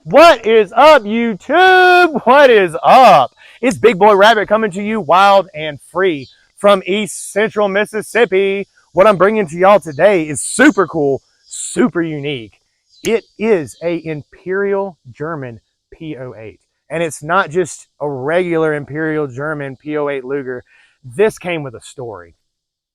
What is up, YouTube? What is up? It's Big Boy Rabbit coming to you wild and free from East Central Mississippi. What I'm bringing to y'all today is super cool, super unique. It is a Imperial German P08. And it's not just a regular Imperial German P08 Luger. This came with a story.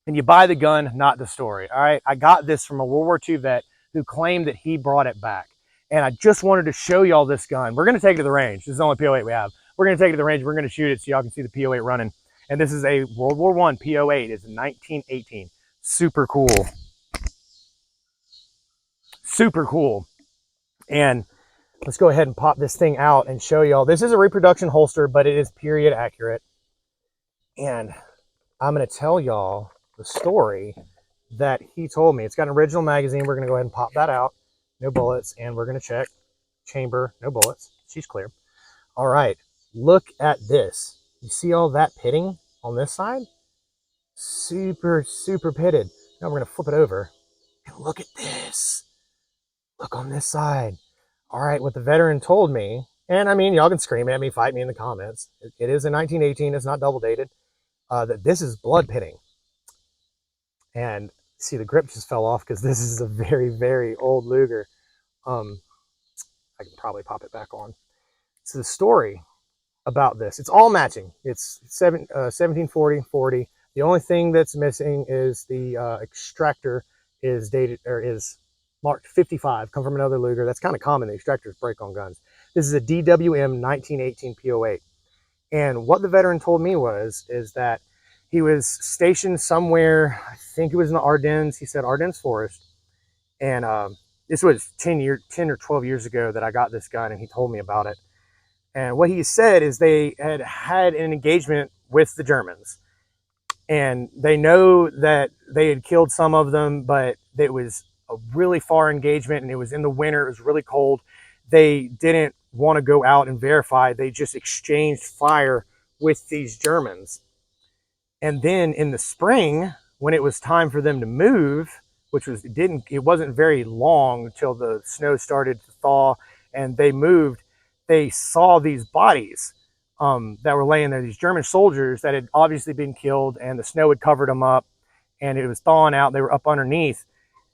And you buy the gun, not the story. All right. I got this from a World War II vet who claimed that he brought it back. And I just wanted to show y'all this gun. We're going to take it to the range. This is the only P08 we have. We're going to take it to the range. We're going to shoot it so y'all can see the P08 running. And this is a World War I P08. It's 1918. Super cool. Super cool. And let's go ahead and pop this thing out and show y'all. This is a reproduction holster, but it is period accurate. And I'm going to tell y'all the story that he told me. It's got an original magazine. We're going to go ahead and pop that out. No bullets. And we're going to check chamber. No bullets. She's clear. All right. Look at this. You see all that pitting on this side? Super, super pitted. Now we're going to flip it over. And look at this. Look on this side. All right. What the veteran told me, and I mean, y'all can scream at me, fight me in the comments. It is in 1918. It's not double dated. That this is blood pitting. And see, the grip just fell off because this is a very, very old Luger. I can probably pop it back on. So the story about this, it's all matching. It's 1740, 40. The only thing that's missing is the extractor is dated, or is marked 55, come from another Luger. That's kind of common. The extractors break on guns. This is a DWM 1918 P08. And what the veteran told me is that he was stationed somewhere, I think it was in the Ardennes. He said Ardennes Forest. And this was 10 or 12 years ago that I got this gun, and he told me about it. And what he said is they had an engagement with the Germans. And they know that they had killed some of them, but it was a really far engagement, and it was in the winter. It was really cold. They didn't want to go out and verify. They just exchanged fire with these Germans. And then in the spring, when it was time for them to move, which was, it wasn't very long until the snow started to thaw and they moved, they saw these bodies that were laying there, these German soldiers that had obviously been killed, and the snow had covered them up and it was thawing out. They were up underneath.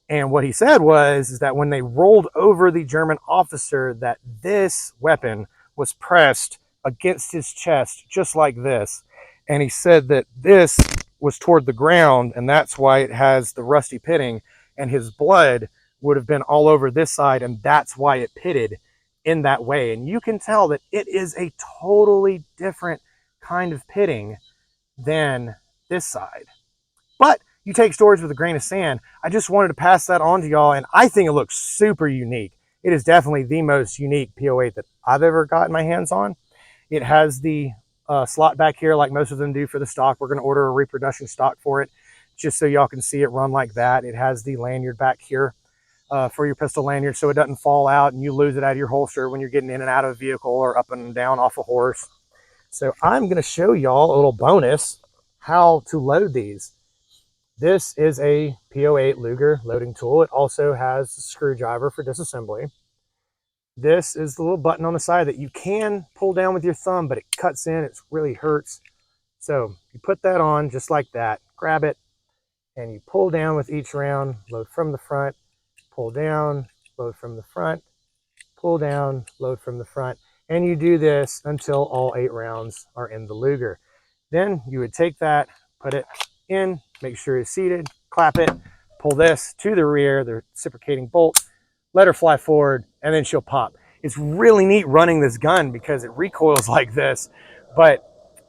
And what he said is that when they rolled over the German officer, that this weapon was pressed against his chest, just like this. And he said that this was toward the ground, and that's why it has the rusty pitting, and his blood would have been all over this side, and that's why it pitted in that way. And you can tell that it is a totally different kind of pitting than this side. But you take stories with a grain of sand. I just wanted to pass that on to y'all, and I think it looks super unique. It is definitely the most unique P08 that I've ever gotten my hands on. It has the slot back here like most of them do for the stock. We're going to order a reproduction stock for it just so y'all can see it run like that. It has the lanyard back here for your pistol lanyard so it doesn't fall out and you lose it out of your holster when you're getting in and out of a vehicle or up and down off a horse. So I'm going to show y'all a little bonus how to load these. This is a P08 Luger loading tool. It also has a screwdriver for disassembly. This is the little button on the side that you can pull down with your thumb, but it cuts in, it really hurts. So you put that on just like that, grab it, and you pull down with each round, load from the front, pull down, load from the front, pull down, load from the front. And you do this until all 8 rounds are in the Luger. Then you would take that, put it in, make sure it's seated, clap it, pull this to the rear, the reciprocating bolt, let her fly forward, and then she'll pop. It's really neat running this gun because it recoils like this, but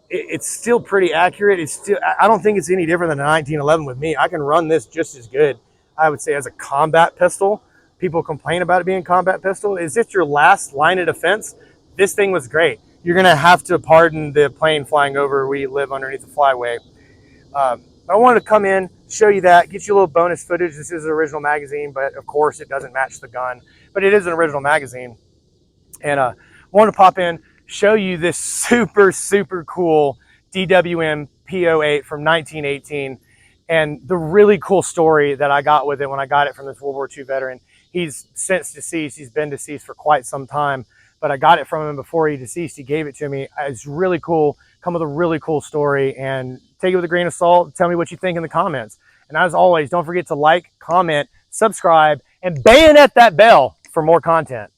it's still pretty accurate. It's still, I don't think it's any different than a 1911 with me. I can run this just as good, I would say, as a combat pistol. People complain about it being a combat pistol. Is this your last line of defense? This thing was great. You're gonna have to pardon the plane flying over. We live underneath the flyway. I wanted to come in, show you that, get you a little bonus footage. This is an original magazine, but of course it doesn't match the gun, but it is an original magazine. And I wanted to pop in, show you this super, super cool DWM P08 from 1918. And the really cool story that I got with it when I got it from this World War II veteran He's since deceased. He's been deceased for quite some time, but I got it from him before he deceased. He gave it to me. It's really cool. Come with a really cool story, and take it with a grain of salt. Tell me what you think in the comments. And as always, don't forget to like, comment, subscribe, and bayonet that bell for more content.